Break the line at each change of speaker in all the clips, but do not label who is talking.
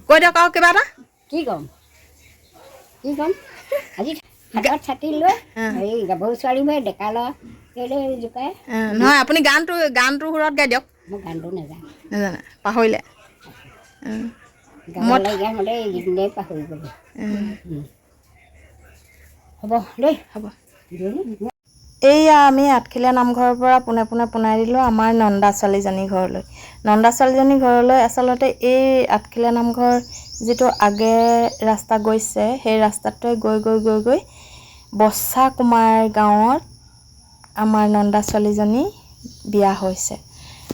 কৈ দিয়ক আৰু কিবা এটা
কি ক'ম আজি হাতত ছাতি লৈ এই গাভৰু ছোৱালীবোৰে ডেকা ল'ৰা কেলৈ জোকায়
নহয় আপুনি গানটো সুৰত গাই দিয়ক
মই গানটো নাজানো
নাজানে পাহৰিলে
গাব লগীয়া মতে এইকেইদিনেই পাহৰি গ'লোঁ হ'ব দেই
হ'ব এইয়া আমি আঠখেলীয়া নামঘৰৰ পৰা পোনে পোনে পোনাই দিলোঁ আমাৰ নন্দা ছোৱালীজনীৰ ঘৰলৈ নন্দা ছোৱালীজনীৰ ঘৰলৈ আচলতে এই আঠখেলীয়া নামঘৰ যিটো আগে ৰাস্তা গৈছে সেই ৰাস্তাটোৱে গৈ গৈ গৈ গৈ বচা কুমাৰ গাঁৱত আমাৰ নন্দা ছোৱালীজনী বিয়া হৈছে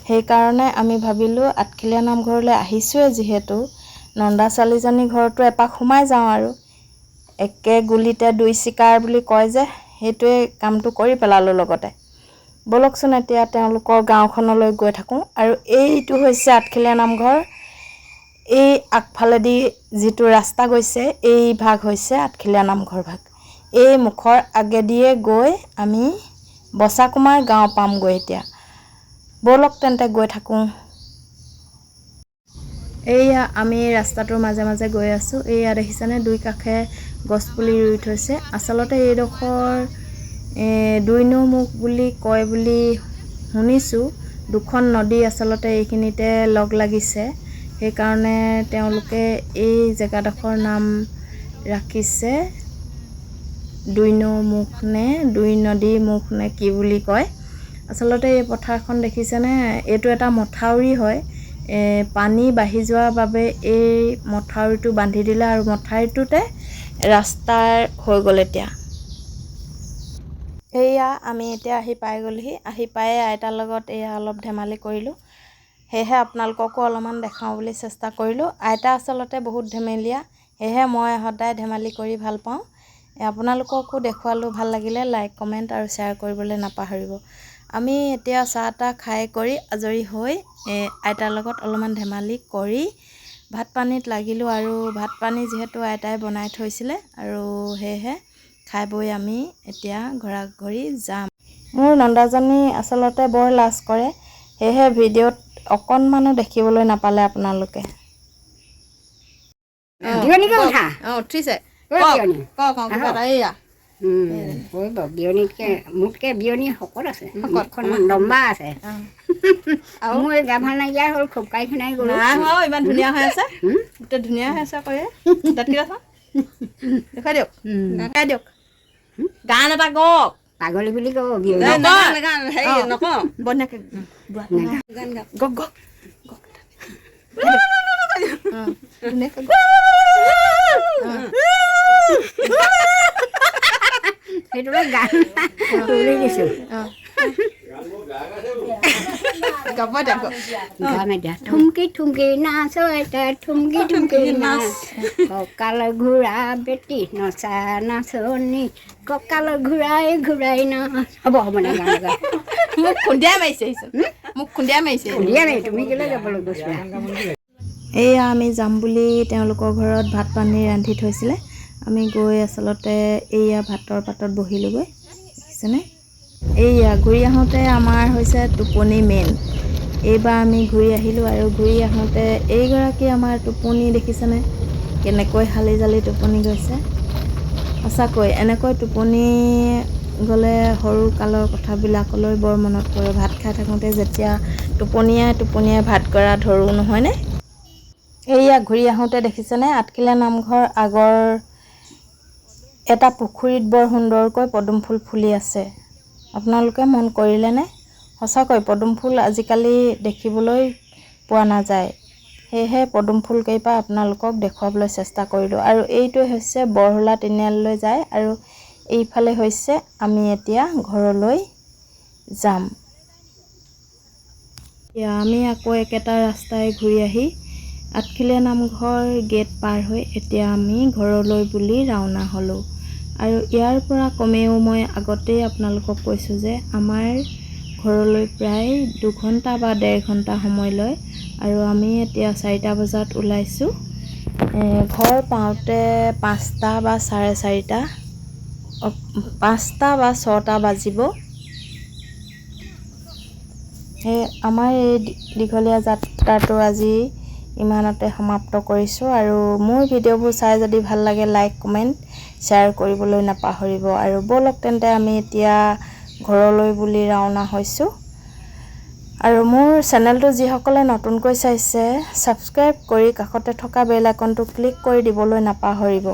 সেইকাৰণে আমি ভাবিলোঁ আঠখেলীয়া নামঘৰলৈ আহিছোঁৱে যিহেতু নন্দা ছোৱালীজনীৰ ঘৰতো এপাক সোমাই যাওঁ আৰু একে গুলিতে দুই চিকাৰ বুলি কয় যে সেইটোৱে কামটো কৰি পেলালোঁ লগতে ব'লকচোন এতিয়া তেওঁলোকৰ গাঁওখনলৈ গৈ থাকোঁ আৰু এইটো হৈছে আঠখেলীয়া নামঘৰ এই আগফালেদি যিটো ৰাস্তা গৈছে এই ভাগ হৈছে আঠখেলীয়া নামঘৰ ভাগ এই মুখৰ আগেদিয়ে গৈ আমি বচাকুমাৰ গাঁও পামগৈ এতিয়া ব'লক তেন্তে গৈ থাকোঁ এইয়া আমি ৰাস্তাটোৰ মাজে মাজে গৈ আছোঁ এইয়া দেখিছেনে দুই কাষে গছপুলি ৰুই থৈছে আচলতে এইডোখৰ দুইনৌমুখ বুলি কয় বুলি শুনিছোঁ দুখন নদী আচলতে এইখিনিতে লগ লাগিছে সেইকাৰণে তেওঁলোকে এই জেগাডোখৰ নাম ৰাখিছে দুইনৌমুখ নে দুই নদী মুখ নে কি বুলি কয় আচলতে এই পথাৰখন দেখিছেনে এইটো এটা মথাউৰি হয় পানী বাঢ়ি যোৱাৰ বাবে এই মথাউৰিটো বান্ধি দিলে আৰু মথাউৰিটোতে ৰাস্তাৰ হৈ গ'ল এতিয়া এইয়া আমি এতিয়া আহি পাই গ'লোহি আহি পায়ে আইতাৰ লগত এয়া অলপ ধেমালি কৰিলোঁ সেয়েহে আপোনালোককো অলপমান দেখাওঁ বুলি চেষ্টা কৰিলোঁ আইতা আচলতে বহুত ধেমেলীয়া সেয়েহে মই সদায় ধেমালি কৰি ভাল পাওঁ আপোনালোককো দেখুৱালোঁ ভাল লাগিলে লাইক কমেণ্ট আৰু শ্বেয়াৰ কৰিবলৈ নাপাহৰিব আমি এতিয়া চাহ তাহ খাই কৰি আজৰি হৈ আইতাৰ লগত অলপমান ধেমালি কৰি ভাত পানীত লাগিলোঁ আৰু ভাত পানী যিহেতু আইতাই বনাই থৈছিলে আৰু সেয়েহে খাই বৈ আমি এতিয়া ঘৰা ঘৰি যাম মোৰ নন্দাজনী আচলতে বৰ লাজ কৰে সেয়েহে ভিডিঅ'ত অকণমানো দেখিবলৈ নাপালে আপোনালোকে উঠিছে
মোতকৈ বিয়নী শকত আছে লম্বা আছে আৰু মোৰ গা ভাল নাইকিয়া হ'ল খুবকাই খুনাই গ'লো
ইমান ধুনীয়া হৈ আছে গোটেই ধুনীয়া হৈ আছে কয় দেখুৱাই দিয়ক দেখাই দিয়ক গান এটা গওক
পাগলী বুলি ক'ব
নকওঁ বন্যাকে গক গক
সেইটোলৈ গান তুলি দিছোঁ ঠুমকি ঠুমকি নাচ ঠুমকি ঠুমকি নাচ কঁকাল ঘূৰা বেটি নচা নাচনি কঁকাল ঘূৰাই ঘূৰাই নাচ হ'ব হ'ব নে গান গা
মোক খুন্দিয়াই মাৰিছে
তুমি কেলৈ যাবলৈ গৈছিলা
এইয়া আমি যাম বুলি তেওঁলোকৰ ঘৰত ভাত পানী ৰান্ধি থৈছিলে আমি গৈ আচলতে এইয়া ভাতৰ পাতত বহিলোঁগৈ দেখিছেনে এইয়া ঘূৰি আহোঁতে আমাৰ হৈছে টোপনি মেইন এইবাৰ আমি ঘূৰি আহিলোঁ আৰু ঘূৰি আহোঁতে এইগৰাকী আমাৰ টোপনি দেখিছেনে কেনেকৈ হালি জালি টোপনি গৈছে সঁচাকৈ এনেকৈ টোপনি গ'লে সৰু কালৰ কথাবিলাকলৈ বৰ মনত পৰে ভাত খাই থাকোঁতে যেতিয়া টোপনিয়াই ভাত কৰা ধৰোঁ নহয়নে এইয়া ঘূৰি আহোঁতে দেখিছেনে আঠখেলীয়া নামঘৰ আগৰ এটা পুখুৰীত বৰ সুন্দৰকৈ পদুম ফুল ফুলি আছে আপোনালোকে মন কৰিলেনে সঁচাকৈ পদুম ফুল আজিকালি দেখিবলৈ পোৱা নাযায় সেয়েহে পদুম ফুল কেইপা আপোনালোকক দেখুৱাবলৈ চেষ্টা কৰিলোঁ আৰু এইটোৱে হৈছে বৰহোলা তিনিআলিলৈ যায় আৰু এইফালে হৈছে আমি এতিয়া ঘৰলৈ যাম আমি আকৌ একেটা ৰাস্তাই ঘূৰি আহি আঠখেলীয়া নামঘৰ গেট পাৰ হৈ এতিয়া আমি ঘৰলৈ বুলি ৰাওনা হ'লোঁ আৰু ইয়াৰ পৰা কমেও মই আগতেই আপোনালোকক কৈছোঁ যে আমাৰ ঘৰলৈ প্ৰায় 2 ঘণ্টা বা 1.5 ঘণ্টা সময় লয় আৰু আমি এতিয়া 4টা বজাত ওলাইছোঁ ঘৰ পাওঁতে 5টা বা 4:30 5টা বা 6টা বাজিব আমাৰ এই দীঘলীয়া যাত্ৰাটো আজি ইমানতে সমাপ্ত কৰিছোঁ। আৰু মোৰ ভিডিঅ'বোৰ চাই যদি ভাল লাগে লাইক কমেণ্ট শ্বেয়াৰ কৰিবলৈ নাপাহৰিব। আৰু ব'লক তেন্তে আমি এতিয়া ঘৰলৈ বুলি ৰাওনা হৈছোঁ। আৰু মোৰ চেনেলটো যিসকলে নতুনকৈ চাইছে ছাবস্ক্ৰাইব কৰি কাষতে থকা বেল আইকনটো ক্লিক কৰি দিবলৈ নাপাহৰিব।